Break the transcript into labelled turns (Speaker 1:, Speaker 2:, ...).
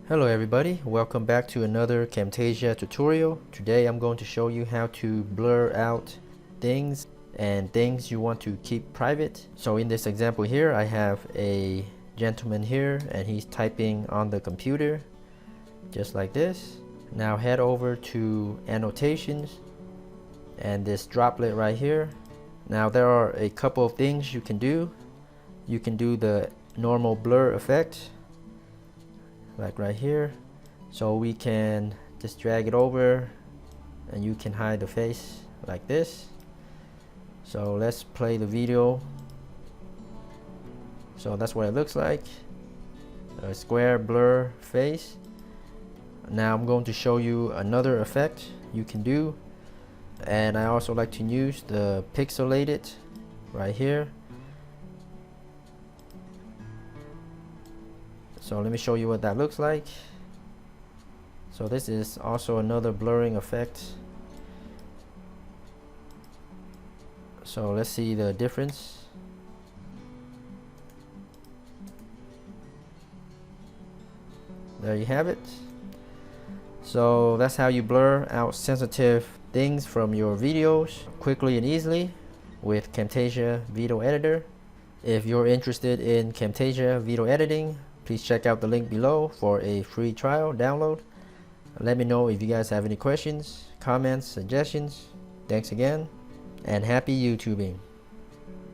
Speaker 1: Hello everybody, welcome back to another Camtasia tutorial. Today I'm going to show you how to blur out things and things you want to keep private. So in this example here, I have a gentleman here and he's typing on the computer just like this. Now head over to annotations and this droplet right here. Now there are a couple of things you can do. You can do the normal blur effect, like right here. So we can just drag it over and you can hide the face like this. So let's play the video. So that's what it looks like, a square blur face. Now I'm going to show you another effect you can do, and I also like to use the pixelated right here. So let me show you what that looks like. So this is also another blurring effect. So let's see the difference. There you have it. So that's how you blur out sensitive things from your videos quickly and easily with Camtasia Video Editor. If you're interested in Camtasia video editing, please check out the link below for a free trial download. Let me know if you guys have any questions, comments, suggestions. Thanks again, and happy YouTubing.